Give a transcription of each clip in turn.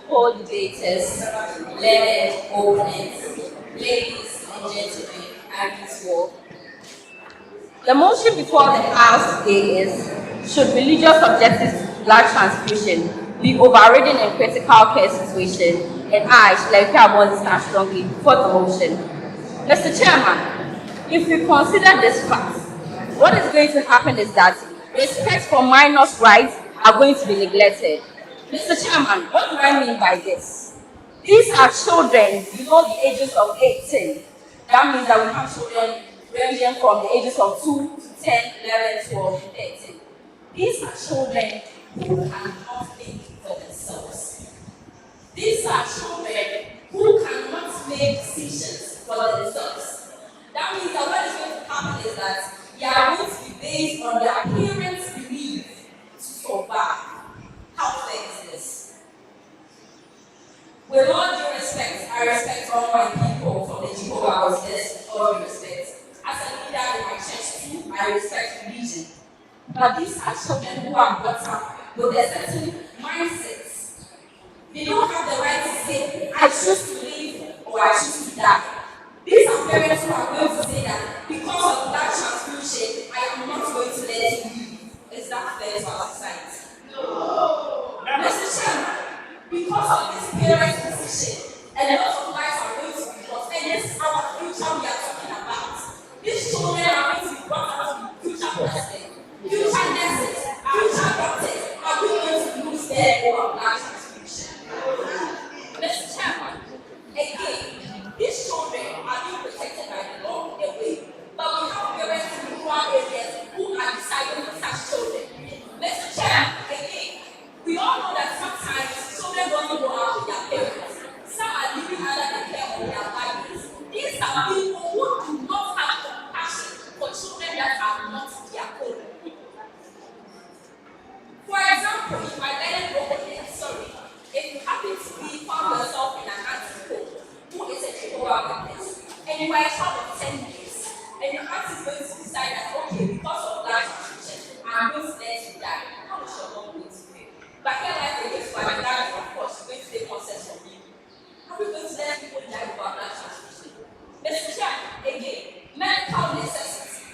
Co-debaters, learned opponents, ladies and gentlemen, and Miss War. The motion before the House today is, should religious objectives to blood transfusion be overridden in critical care situation? And I, Shilaipi Abon, stand strongly for the motion. Mr. Chairman, if we consider this fact, what is going to happen is that respect for minors' rights are going to be neglected. Mr. Chairman, what do I mean by this? These are children below the ages of 18. That means that we have children ranging from the ages of 2 to 10, 11, 12, and 13. These are children who are not thinking for themselves. These are children but these are children who are brought up with a certain mindset. They don't have the right to say, I choose to live or I choose to die. These are parents who are going to say that because of that transfusion, I am not going to let you live. Is that fair to our society? Mr. Chairman, because of this parents' decision, a lot of lives are going to be lost. And this is our future we are talking about. These children are going to be brought up to be future presidents, future nurses, future doctors. Are we going to lose their over black transfusion? Mr. Chairman, again, these children are being protected by the law in a way, but we have parents in rural areas who are deciding for such children. Mr. Chairman, again, we all know that sometimes children don't go out with their parents. Some are living under the care of their parents. These are people who do not have compassion for children that are not their own. For example, if my learned robot, sorry, if you happen to be found yourself in an auntie home who is a Jehovah's Witness, and you are a child of 10 years, and your aunt is going to decide that, okay, because of that situation, I'm going to let you die. How much your mom going to pay? But here life against my dad, of course, she's going to take consent from you. How are we going to let people die without that transfusion? Mr. Chair, again, medical necessity.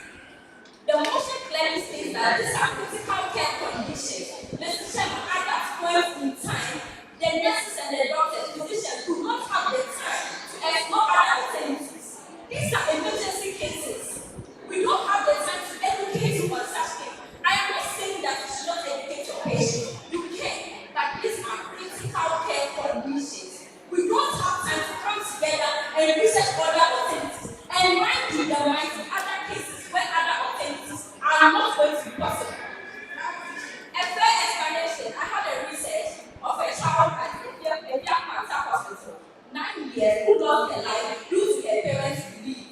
The motion clearly states that these are critical care conditions. Mr. Chairman, at that point in time, the nurses and the doctors, physicians do not have the time to explore other alternatives. These are emergency cases. We don't have the time to educate you on such things. I am not saying that you should not educate your patient. You can, but these are critical care conditions. We don't have time to come together and research other alternatives. And mind you, there might be other cases where other alternatives are not going to be possible. A fair explanation, I had a research of a child at a cancer hospital, 9 years, who lost their life due to their parents' belief.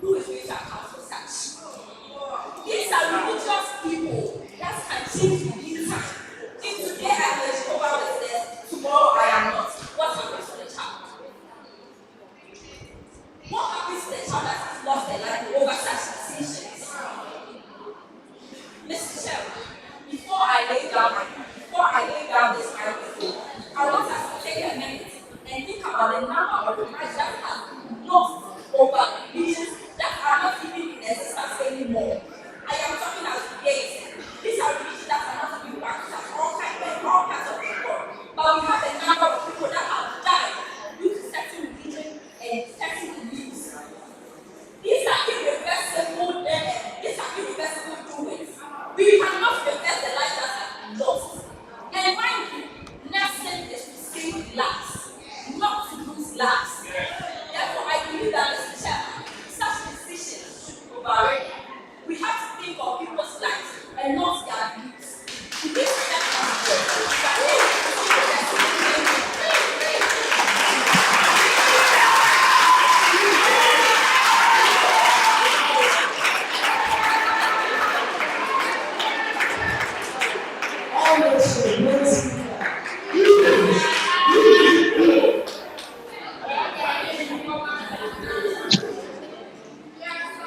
Who is going to account for such? These are religious people that can change within time. If today I am a Jehovah's Witness, tomorrow I am not. What happens to the child? What happens to the child that has lost their life over such decisions? Mr. Chairman, before I lay down this microphone, I want us to take a minute and think about the number of lives that have lost over religions that are not even in existence anymore. I am talking as gays. These are religions that are not even practiced all kinds of people. But we have a number of people that have died due to certain religion and certain beliefs. These are irreversible doings. We cannot reverse the lives that have been lost. And mind you, nursing is to save lives, not to lose lives. Therefore, I believe that, Mr. Chairman, such decisions should be overridden. We have to think of people's lives and not their beliefs. This is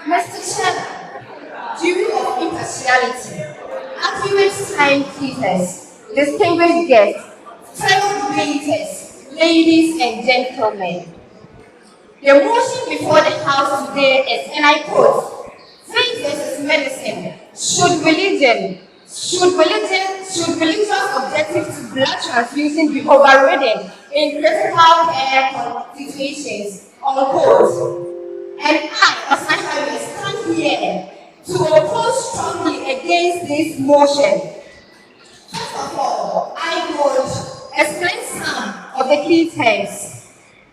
Mr. Chairman, duty of impartiality, accurate timekeepers, distinguished guests, fellow debaters, ladies and gentlemen. The motion before the House today is, and I quote, faith versus medicine. Should religious objectives to blood transfusion be overridden in critical care situations? Unquote. And I, as I stand here to oppose strongly against this motion. First of all, I would explain some of the key terms.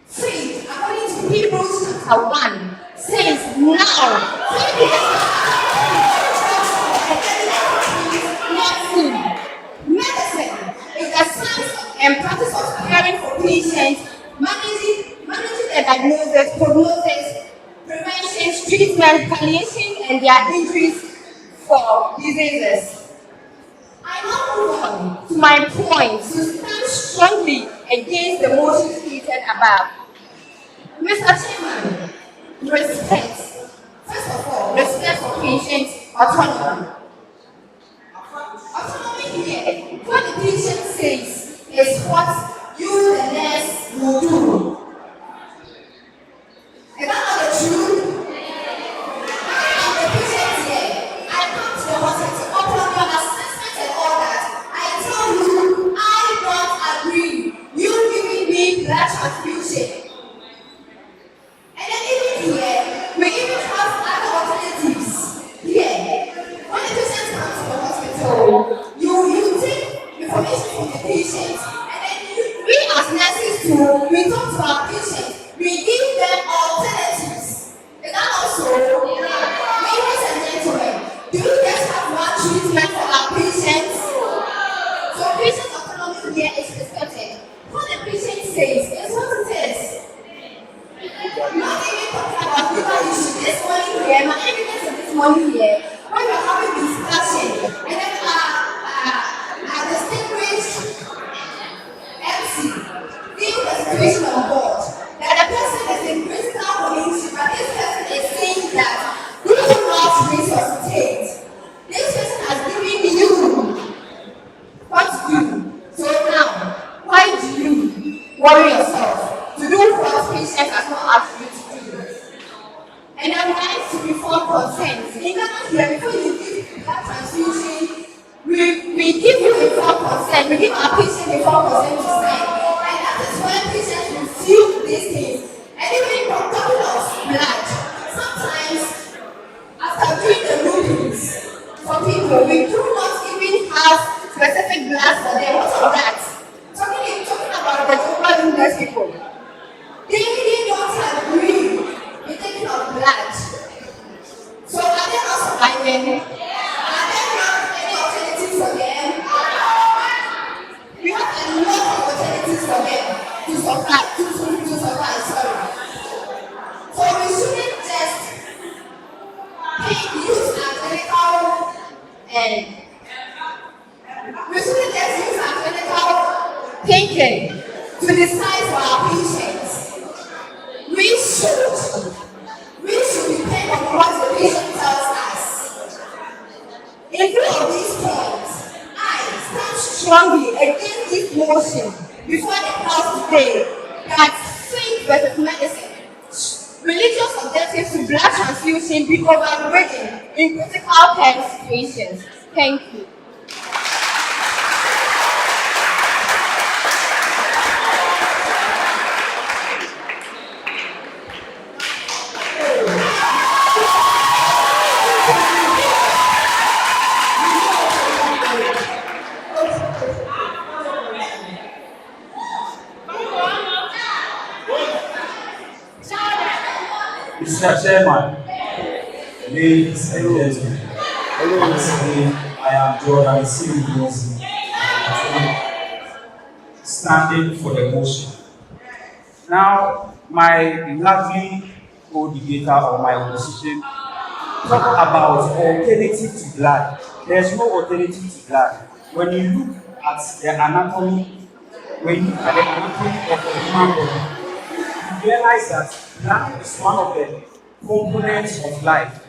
Faith, according to Hebrews chapter 1, says medicine is the science and practice of caring for patients, managing the diagnosis, prognosis, prevention, treatment, palliation, and their injuries for diseases. I now move on to my point to stand strongly against the motion stated above. Mr. Chairman, respect. First of all, respect for patient autonomy. the patient says is what you, the nurse, will do. Is that not the truth? I'm the patient here. I come to the hospital, upon your assessment and all that. I tell you, I don't agree. You giving me blood transfusion. And then even here, we even have other alternatives. Here, when the patient comes to the hospital, you take information from the patient, and then we as nurses too, we talk to our patients. We give them alternatives. Is that also? Ladies and gentlemen, do we just have one treatment for our patients? So patient autonomy here is respected. What the patient says is what it is. Not even talking about liver issue this morning here, my evidence of this morning here, when we're having discussion, and then our distinguished MC, being the situation on board, that the person is in critical condition, but this person is saying that we do not resuscitate. This person has given you what to do. So now, why do you worry yourself to do what patient has not asked you to do? And then right to informed consent. In Ghana here, before you give blood transfusion, we give you informed consent. We give our patient informed consent to sign. And that is why patients refuse these things. And even from talking of blood, sometimes after doing the rulings for people, we do not even have specific blood for them. What's all that? Talking about the Jehovah's Witness people. They don't agree with taking of blood. So are they not surviving? Are there not any alternatives for them? We have a lot of alternatives for them to survive, sorry. So we shouldn't just use our clinical and we shouldn't just use our clinical thinking to decide for our patients. We should depend on what the patient tells us. In view of these points, I stand strongly against this motion before the House today that faith versus medicine, religious objectives to blood transfusion be overridden in critical care situations. Thank you. Mr. Chairman, ladies and gentlemen, once again, I am Jordan Silviosi, standing for the motion. Now, my lovely co-debater or my opposition talk about alternative to blood. There's no alternative to blood. When you look at the anatomy, when you look at the anatomy of the human body, you realize that blood is one of the components of life.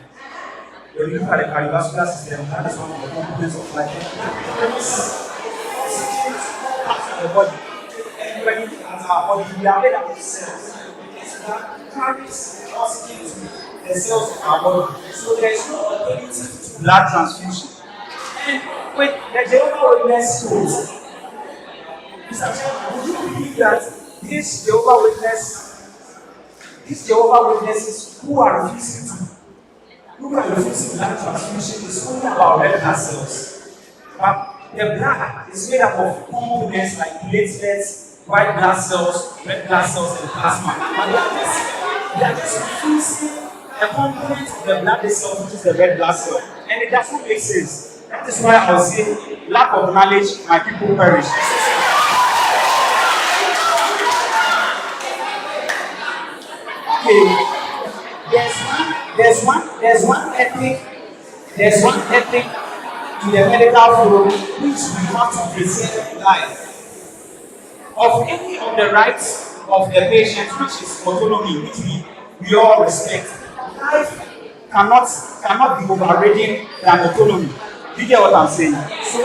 When you look at the cardiovascular system, blood is one of the components of life. There is oxygen parts of the body. And when you look at our body, we are made up of cells. This blood carries oxygen to the cells of our body. So there is no alternative to blood transfusion. And with the Jehovah's Witness code, Mr. Chairman, would you believe that these Jehovah's Witnesses who are refusing blood transfusion is only about red blood cells. But the blood is made up of components like platelets, white blood cells, red blood cells, and plasma. But they are just refusing a component of the blood itself, which is the red blood cell. And it doesn't make sense. That is why I will say, lack of knowledge, my people perish. Okay. There's one ethic in the medical field which we have to preserve life. Of any of the rights of the patient, which is autonomy, which we all respect. Life cannot be overridden than autonomy. You get what I'm saying? So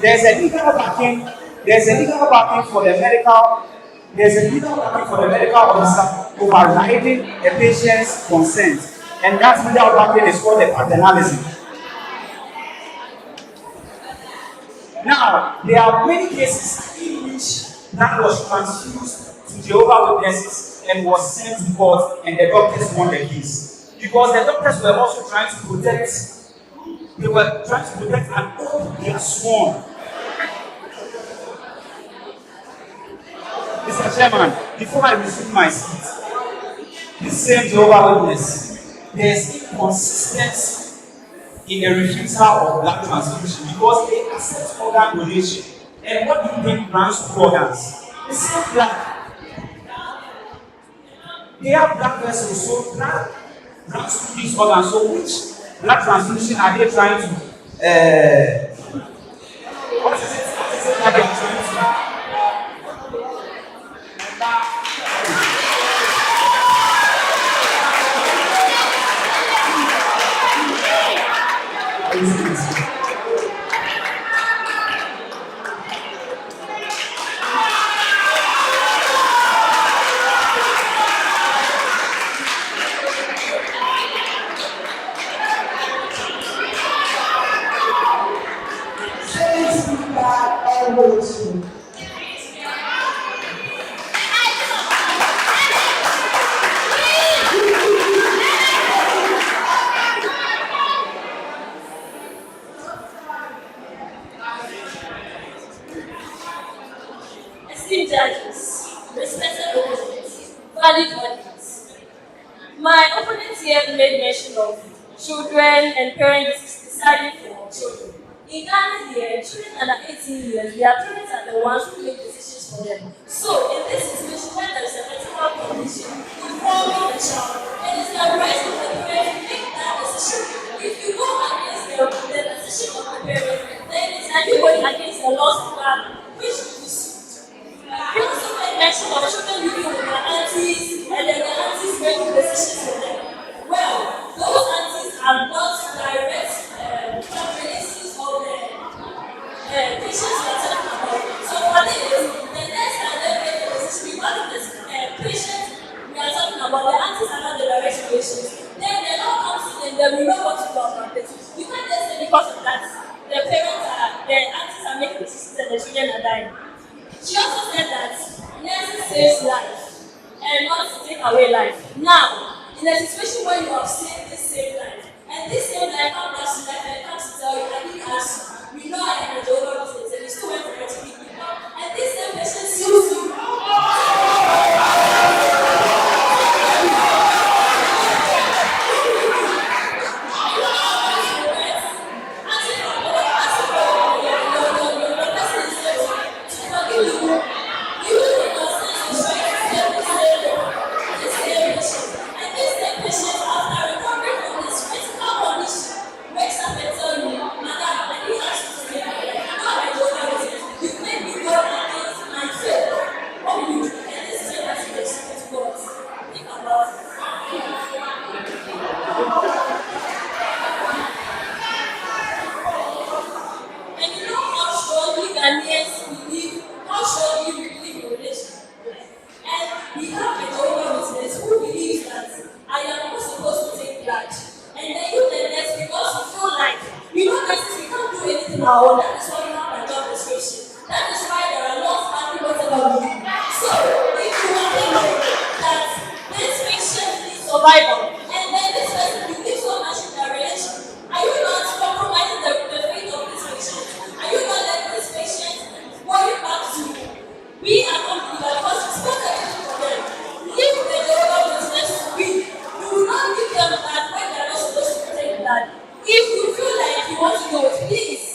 There's a legal backing. There's a legal backing for the medical. There's a legal backing for the medical officer overriding a patient's consent, and that legal backing is called the paternalism. Now, there are many cases in which that was transfused to Jehovah's Witnesses and was sent to court, and the doctors won the case. Because the doctors were also trying to protect, they were trying to protect an oath they had sworn. Mr. Chairman, before I resume my seat, this same Jehovah's Witness, there's inconsistency in the refusal of blood transfusion because they accept organ donation. And what do you think runs through organs? The same blood. They have blood vessels, so blood runs through these organs. So which blood transfusion are they trying to? What is it? What is it that they are trying to? Esteemed judges, respected opponents, valid audience. My opponents here made mention of children and parents deciding for children. In Ghana here, children under 18 years, their parents are the ones who make decisions for them. So, in this situation, when there is a medical condition involving the child, it is the right of the parent to make that decision. If you go against the decision of the parent, then it is like you going against the laws of God, which is you also made mention of children living with their aunties and then the aunties making decisions for them. Well, those aunties are not direct relatives of the patients we are talking about. So what it is, the next time they make a decision, because of this patient we are talking about, the aunties are not the direct relations. Then the law comes in and then we know what to do about it. You can't just say because of that, the aunties are making decisions and the children are dying. She also said that nursing saves life and not to take away life. Now, in a situation where you have saved this same life, and this same life comes back to life and it comes to tell you, I didn't ask you, we know I am a Jehovah's Witness and you still went for it to meet people. And this same patient sues you. That is why you have a job description. That is why there are laws and whatever we do. So, if you want to know that this patient needs survival, and then this person you give so much in their relation, are you not compromising the fate of this patient? Are you not letting this patient worry back to we are not believers because it's not everything for them. Leave the Jehovah's Witness to be. You will not give them that when they are not supposed to take that. If you feel like you want to know it, please.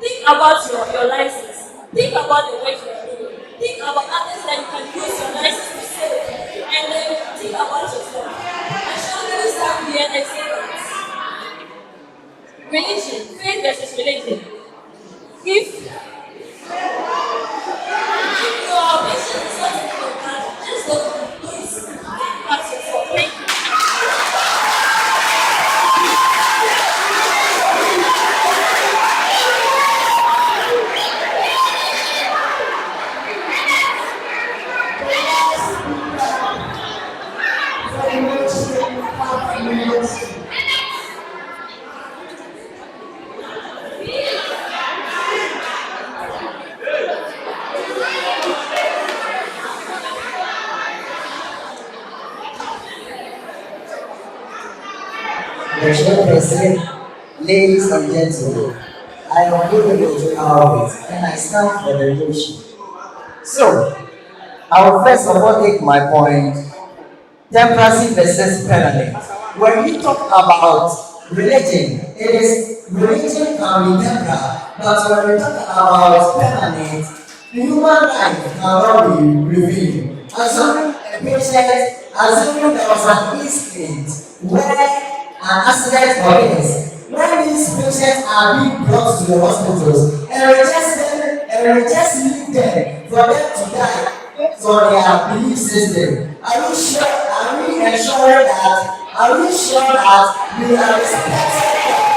Think about your license. Think about the work you are doing. Think about others that you can use your license to save. And then think about yourself. I shall always stand here and say that religion, faith versus religion. If your patient is not in your hand, just don't please think about yourself. Thank you. the chairperson, ladies and gentlemen, I am Honorable Alvin and I stand for the motion. So, I will first of all take my point, democracy versus permanent. When we talk about religion, it is religion can be temporal, but when we talk about permanent, human life cannot be revealed. Assuming a patient, assuming there was an incident where an accident occurs, when these patients are being brought to the hospitals, and we just leave them for them to die for their belief system. Are we ensuring that, are we sure that we are respecting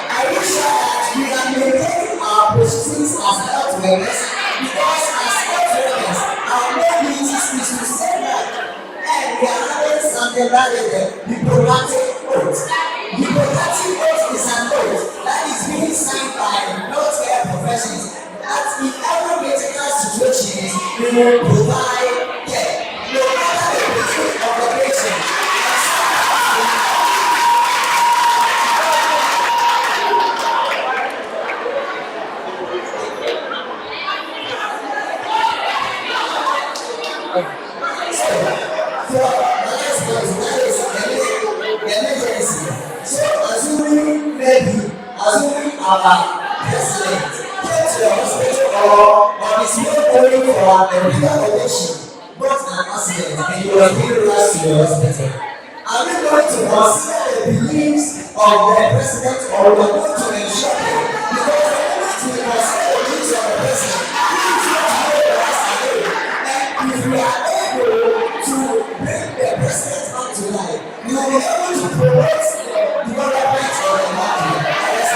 Are we sure that we are maintaining our positions as health workers? Because as health workers, our main duty is to save life. And we are having something that is the Hippocratic oath. Hippocratic oath is an oath that is being signed by healthcare professionals that in every critical situation we will provide care, no matter the position of the patient. So let's go to that is emergency. So assuming our president came to the hospital or on his way going for a medical condition, got an accident and he was being rushed to the hospital. Are we going to consider the beliefs of the president or we are going to ensure him? Because the moment we consider the beliefs of the president, he is not going to us again. And if we are able to bring the president back to life, we will be able to promote the development of the country.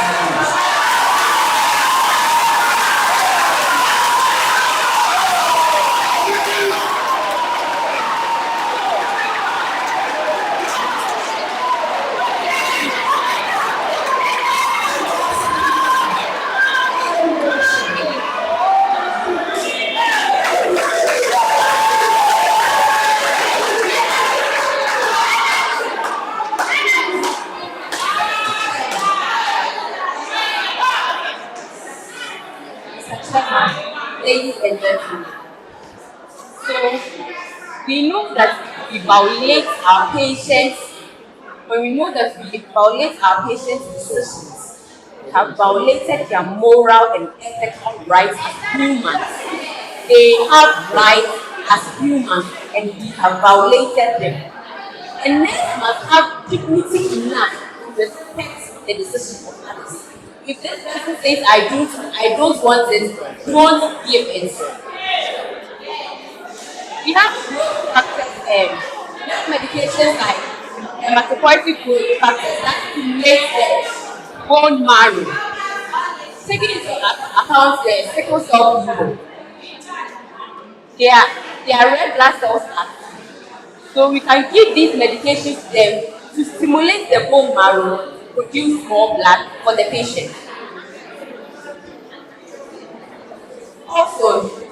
Ladies and gentlemen, so we know that we violate our patients, when we know that we violate our patients' decisions, we have violated their moral and ethical rights as humans. They have rights as humans and we have violated them. And next must have dignity enough to respect the decision of others. If this person says I don't want it, don't give it. We have growth factors, medications like hematopoietic growth factors that stimulate the bone marrow. Taking into account the sickle cell people, their red blood cells are, so we can give these medications to them to stimulate the bone marrow, produce more blood for the patient. Also,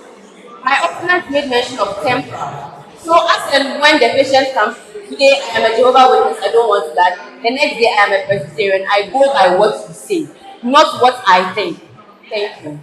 my opponent made mention of temporal. So as and when the patient comes, today I am a Jehovah Witness, I don't want blood. The next day I am a Presbyterian, I go by what you say, not what I think. Thank you.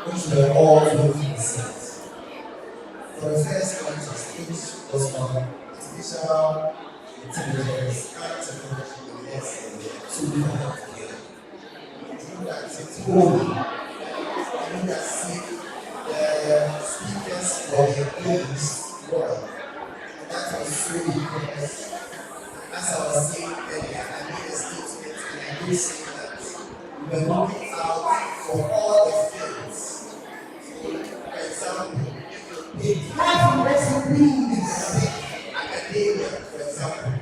Which were all 20%. For the first contest, which was on artificial intelligence and technology in medicine, to be healthcare. You that it's holy. You that see the speakers for the English world. And that was so because, as I was saying earlier, I made a statement and I did say that we were looking out for all the fields. For example, have recipes. Academia, for example,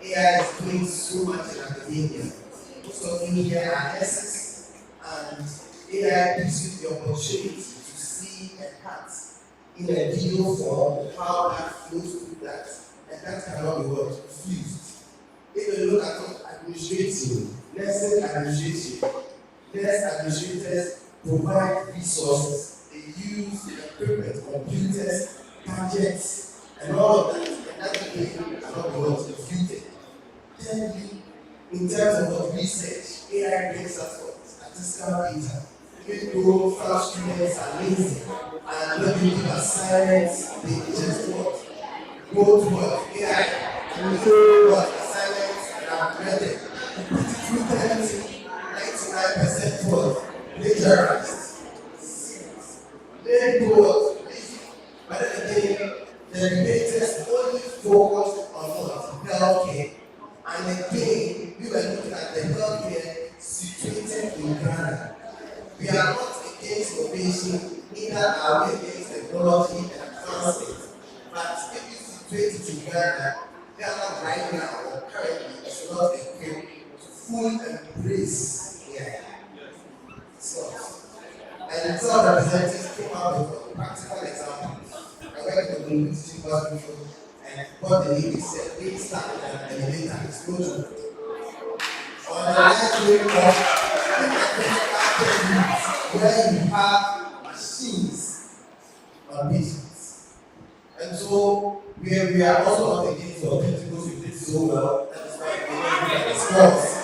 AI is doing so much in academia. Most of you here are nurses, and AI gives you the opportunity to see a part in a video form how that flows through that, and that cannot be what fused. If you look at administrative, nursing administration, nurse administrators provide resources. They use equipment, computers, gadgets, and all of that, and that cannot be what refuted. Thirdly, in terms of what research, AI brings us what statistical data. Even though some students are lazy and not doing assignments, they just what go to what AI and do what assignments and are ready. Through 99% what plagiarized. They go what, but then again, the debaters only focus on healthcare. And again, we were looking at the healthcare situated in Ghana. We are not against innovation, neither are we against technology and advancement. But if you situate it in Ghana, Ghana right now or currently is not equipped to fully embrace AI. So, and some representatives came out with practical examples. I went to the teaching hospital and what the lady said, they started an elevator explosion. On the last week of where you have machines on patients. And so we are also not against the principles you did so well. That is why we don't look at the scores.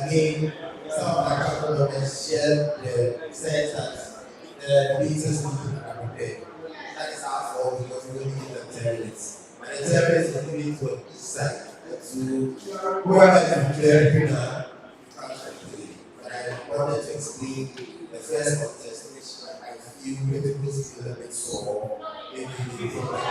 Again, some of our governments share the sense that the leaders need to be prepared. That is our fault because we only give them 10 minutes. And the 10 minutes is given to each side. So whoever is preparing now, but I wanted to explain the first contest, which I feel maybe people feel a bit sore, maybe they feel like.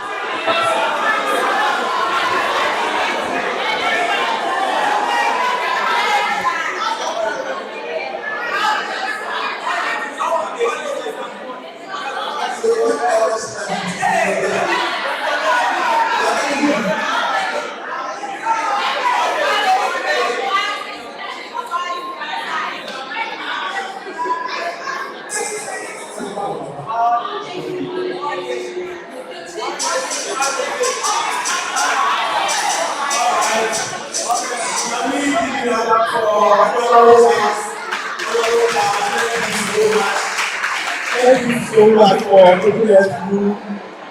Thank you so much for taking us through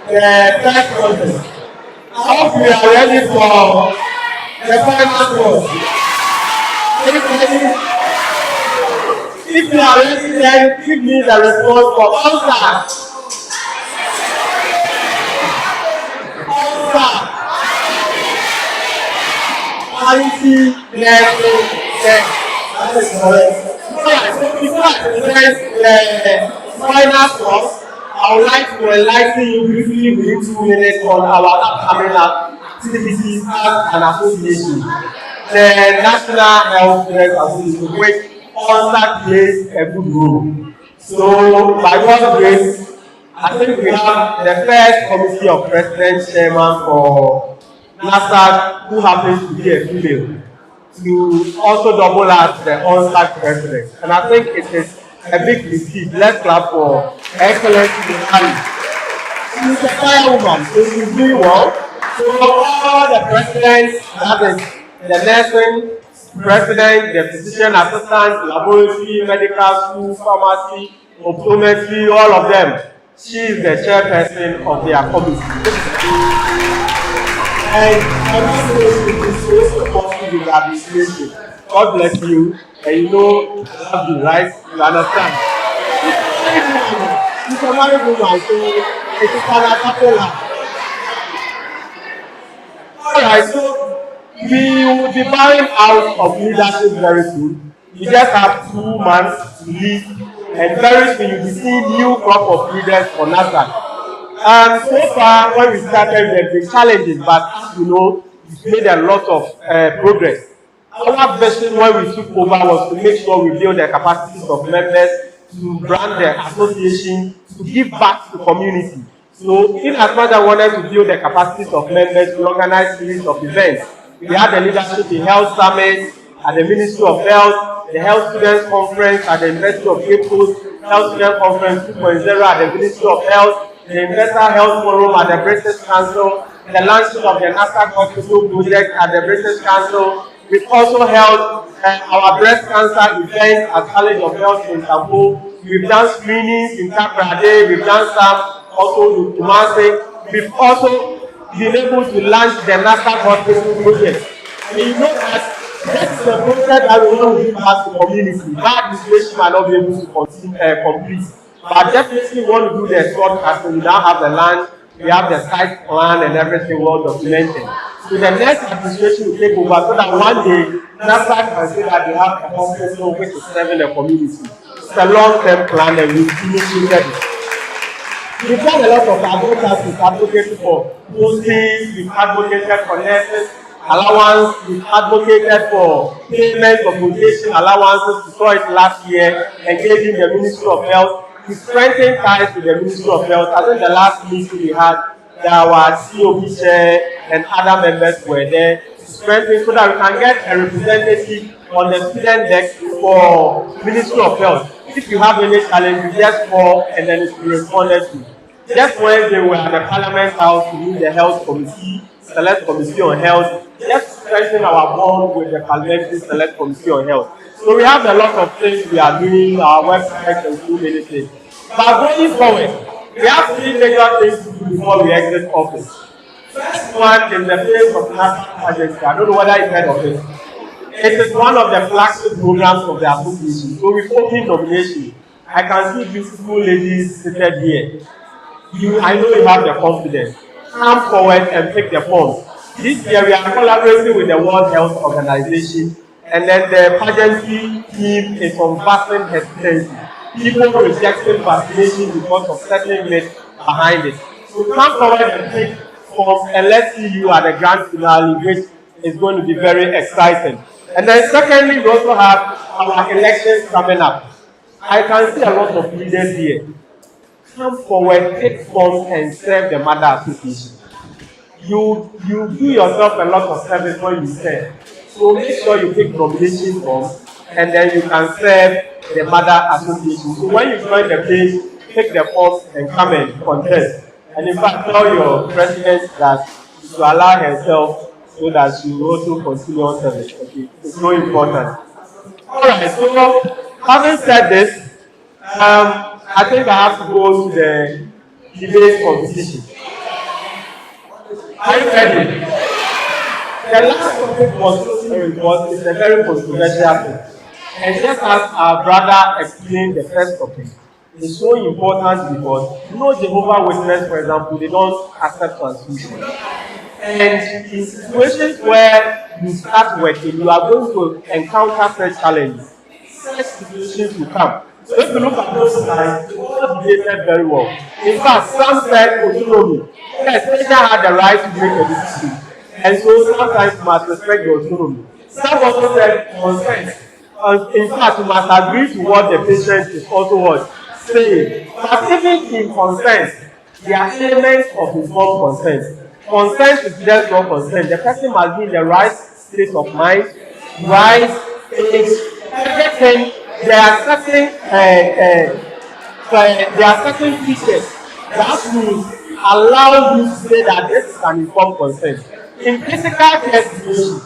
the first contest. I hope we are ready for the final course. If you are ready, then give me the response for ONSAG. ONSAG. Quality learning test. That is correct. Alright, so before I present the final course, I would like to enlighten you briefly within 2 minutes on our upcoming activities as an association. The National Health Care Association, which ONSAG plays a good role. So, by God's grace, I think we have the first committee of presidents chairman for NASAC, who happens to be a female, to also double as the ONSAG president. And I think it is a big receipt. Let's clap for Excellency Ali. She's a firewoman, so she's doing well. So all the presidents, that is the nursing president, the physician assistant, laboratory, medical school, pharmacy, optometry, all of them. She is the chairperson of their committee. And I'm not going to be so supportive with the administration. God bless you, and you know, you have the right, you understand. She's a married woman, so it is an acapella. Alright, so we will be buying out of leadership very soon. We just have 2 months to lead, and very soon you'll be seeing new crop of leaders for NASAC. So far, when we started, there have been challenges, but as you know, we've made a lot of progress. Our vision when we took over was to make sure we build the capacities of members, to brand the association, to give back to the community. So, in as much as I wanted to build the capacities of members, we organized series of events. We had the Leadership in Health Summit at the Ministry of Health, the Health Students Conference at the University of Cape Coast, Health Student Conference 2.0 at the Ministry of Health, the Investor Health Forum at the British Council, the launching of the NASAC Hospital project at the British Council. We've also held our breast cancer event at College of Health in Istanbul. We've done screenings in Kaprade, we've done some also in Kumasi. We've also been able to launch the NASAC Hospital project. And you know that this is a project that we want to give back to the community. That administration might not be able to complete. But definitely want to do the broadcasting, we now have the land, we have the site plan and everything well documented. So the next administration will take over so that one day NAFDAC can say that they have a hospital which is serving the community. It's a long-term plan and we initiated it. We've done a lot of advocacy. We've advocated for postings, we've advocated for nurses allowance, we've advocated for payment of rotation allowances. We saw it last year, engaging the Ministry of Health. We strengthened ties with the Ministry of Health. I think the last meeting we had, our COB chair and other members were there to strengthen so that we can get a representative on the student desk for Ministry of Health. If you have any challenge, you just call and then it will be responded to. Just when they were at the Parliament House to meet the Health Committee, Select Committee on Health, just strengthen our bond with the Parliamentary Select Committee on Health. So we have a lot of things we are doing, our website and do many things. But going forward, we have three major things to do before we exit office. First one is the phase of national agency. I don't know whether you've heard of it. It is one of the flagship programs of the association. So with open nomination, I can see beautiful ladies seated here. I know you have the confidence. Come forward and take the form. This year we are collaborating with the World Health Organization, and then the pageantry team is on vaccine hesitancy. People rejecting vaccination because of certain myths behind it. So come forward and take forms, and let's see you at the grand finale, which is going to be very exciting. And then secondly, we also have our elections coming up. I can see a lot of leaders here. Come forward, take forms and serve the Mother Association. You do yourself a lot of service when you serve. So make sure you take nomination forms and then you can serve the Mother Association. So when you join the page, take the forms and come and contest. And in fact, tell your president that to allow herself so that she will also continue on service. Okay, it's so important. Alright, so having said this, I think I have to go to the debate competition. Are you ready? The last topic was a very controversial thing. And just as our brother explained the first topic, it's so important because Jehovah Witness, for example, they don't accept transfusion. And in situations where you start working, you are going to encounter such challenges. Such situations will come. So if you look at those slides, they all debated very well. In fact, some said autonomy. Yes, Kenya had the right to make a decision. And so sometimes you must respect the autonomy. Some also said consent. In fact, you must agree to what the patient is also what saying. But even in consent, there are elements of informed consent. Consent is just not consent. The person must be in the right state of mind, right age, everything. There are certain features that will allow you to say that this is an informed consent. In physical care situation,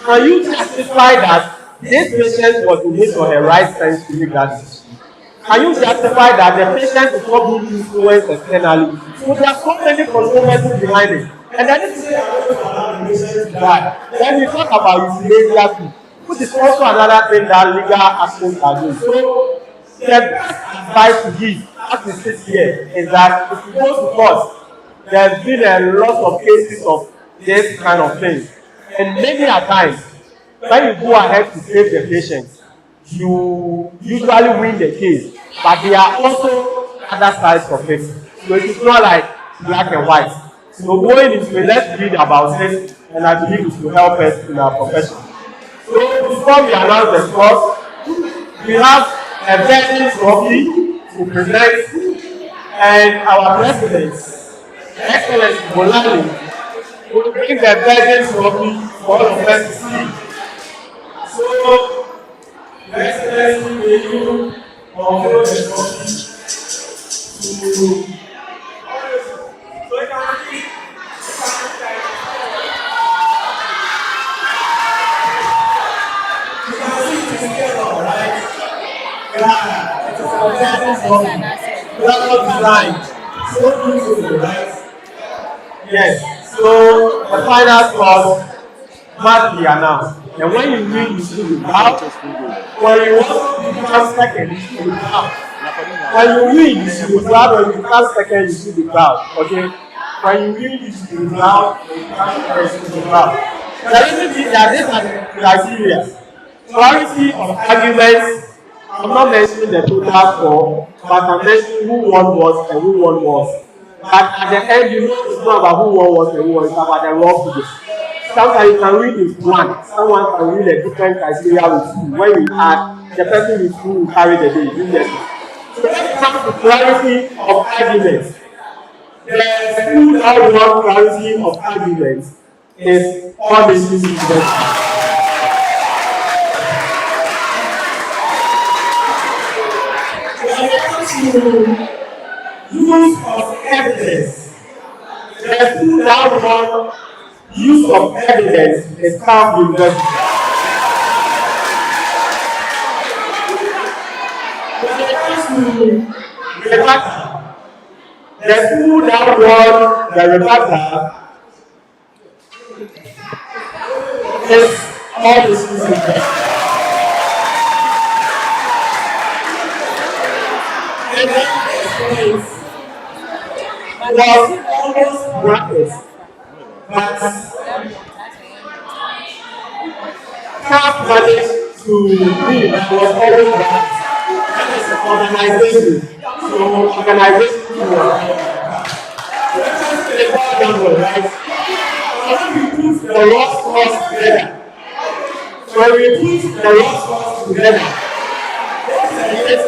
can you justify that this patient was in his or her right sense to make that decision? Can you justify that the patient is not being influenced externally? So there are so many controversies behind it. And then if you say then we talk about euthanasia, which is also another thing that legal actions are doing. So the best advice to give as we sit here is that if you go to court, there's been a lot of cases of this kind of thing. And many a times, when you go ahead to save the patient, you usually win the case. But there are also other sides of it. So it is not like black and white. So going into it, let's read about it, and I believe it will help us in our profession. So before we announce the scores, we have a verdict trophy to present, and our president, Excellence Bolali, will bring the verdict trophy for all of us to see. So, Excellence, will you control the trophy to so beautiful, right? Yes. So the final score must be announced. And when you win, you see the bow. When you want to become second, you see the bow. When you win, you should be proud. When you come second, you should be proud. Okay? When you win, you should be proud. When you come second, you should be proud. The reason is that these are the criteria. Clarity of arguments. I'm not mentioning the total score, but I'm mentioning who won what and who won what. But at the end, you know it's not about who won what and who won, it's about the raw figures. Sometimes you can win with one, someone can win a different criteria with two. When we add, the person with two will carry the day, you get it. So when it comes to clarity of arguments, the school that won clarity of arguments is all the university. When it comes to use of evidence, the school that won use of evidence is KAAF University. When it comes to regatta, the school that won the regatta is all the schools in there. And then was almost practiced, but KAAF managed to win, but was always practiced. That is organization. So organization was the ball number, right? So when we put the raw scores together, when we put the raw scores together, the first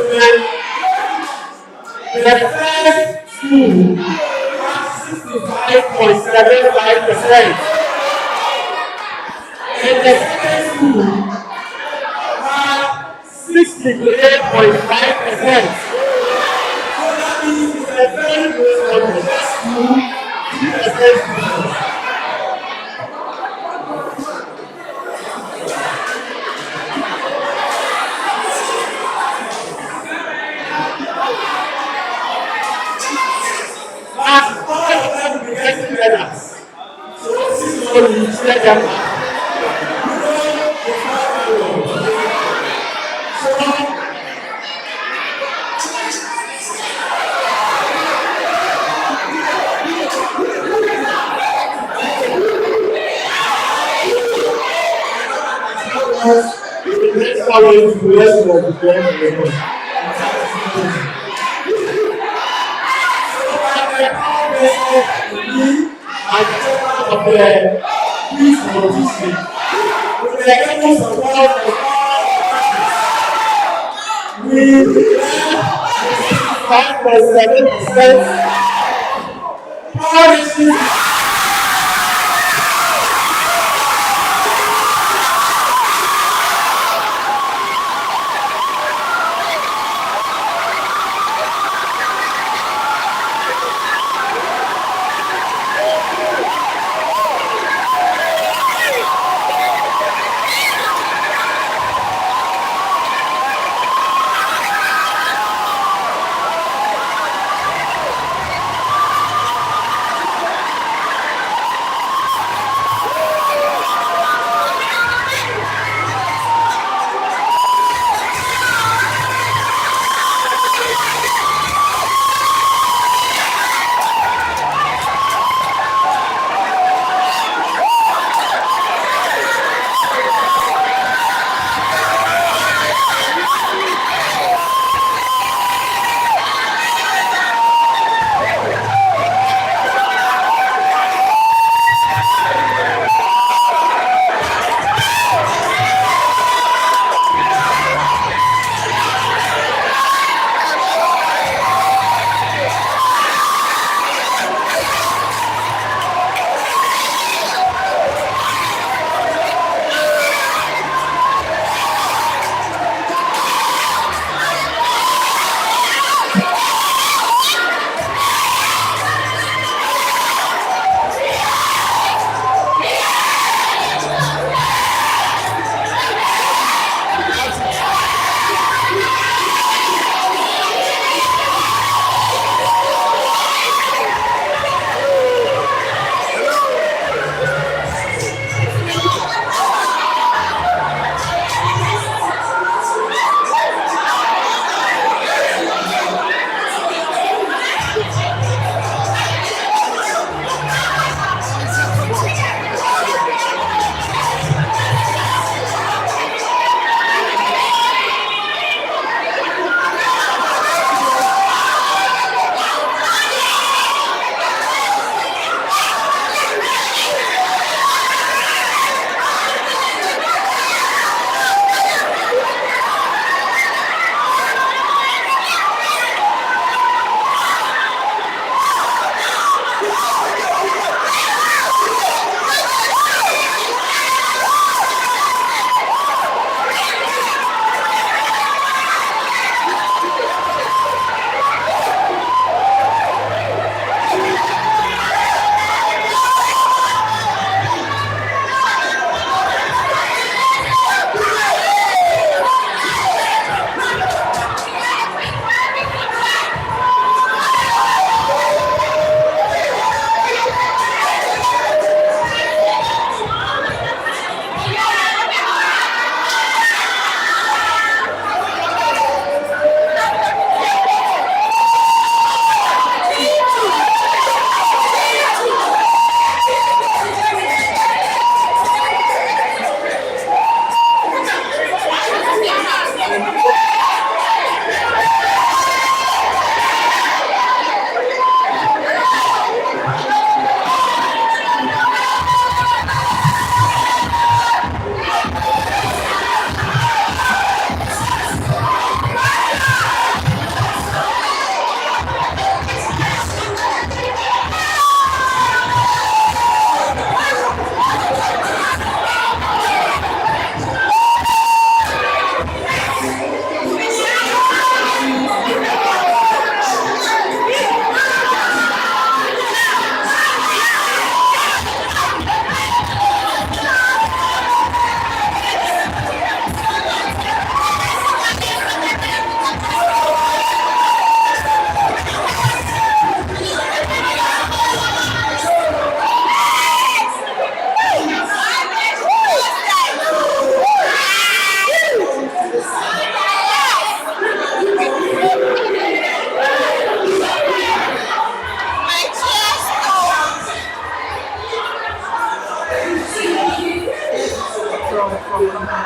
school had 65.75%, and the second school had 68.5%. So that means it's a very good for the first school to the first school. But all of them will be getting medals. So this is what we share them at. The next one is the rest of the game. At the top of the peace competition, with the able support of we have 5.7%. All this is All right.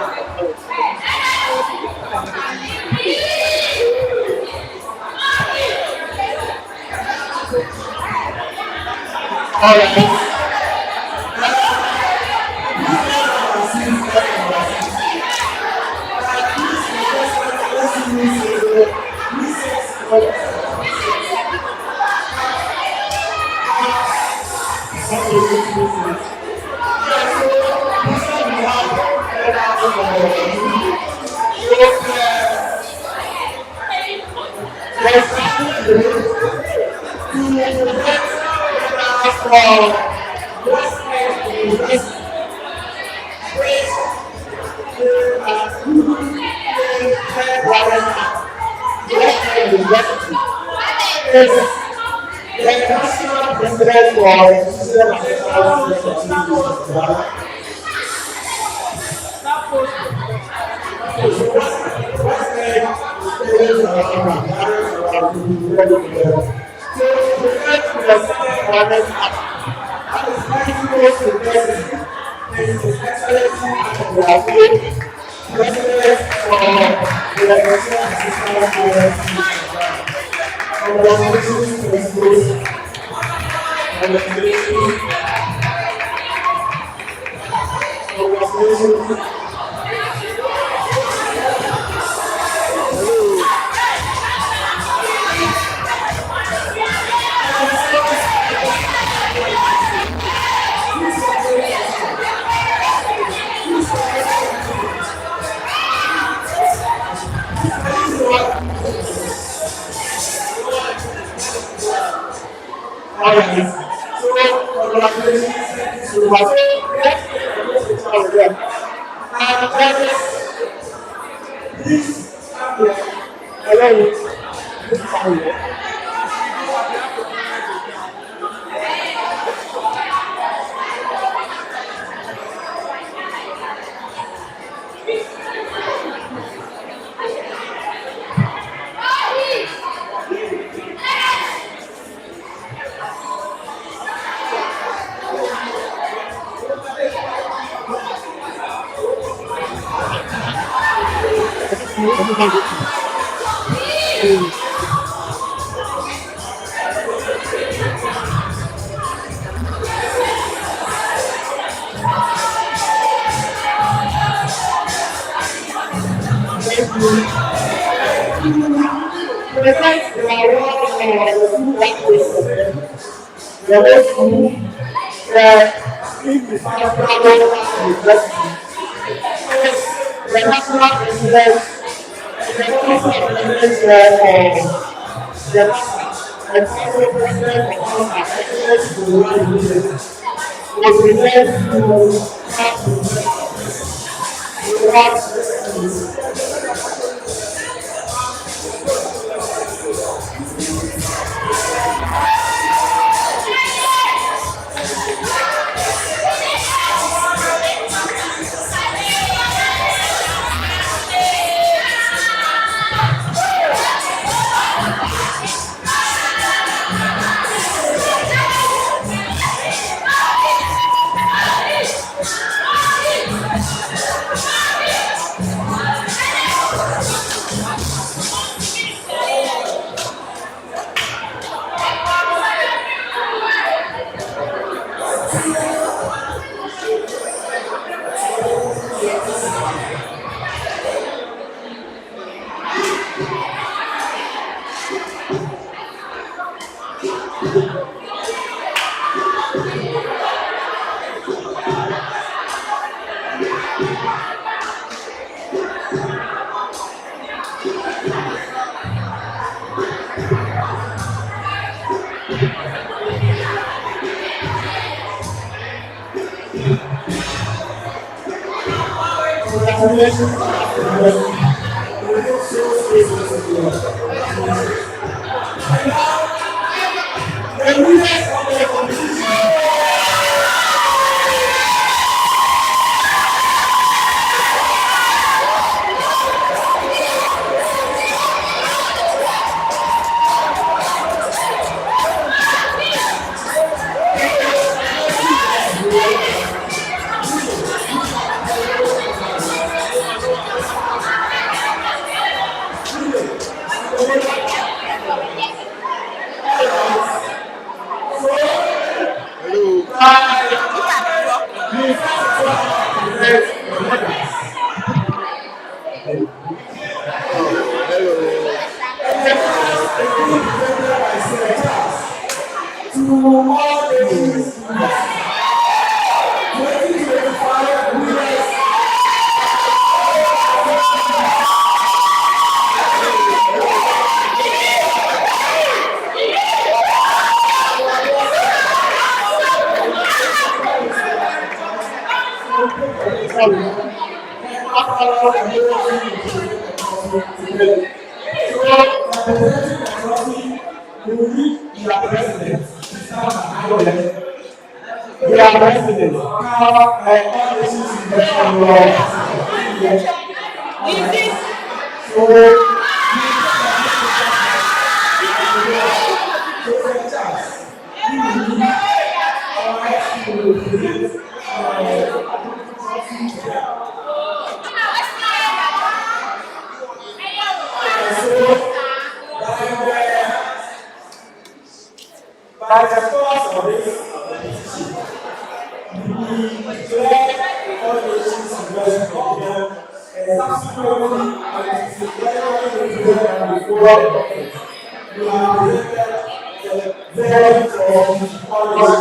to all ladies in the 2025 winners. We are residents. KAAF and all nations in the by the force of this declare all nations in West Africa and subsequently before we have presented the very policy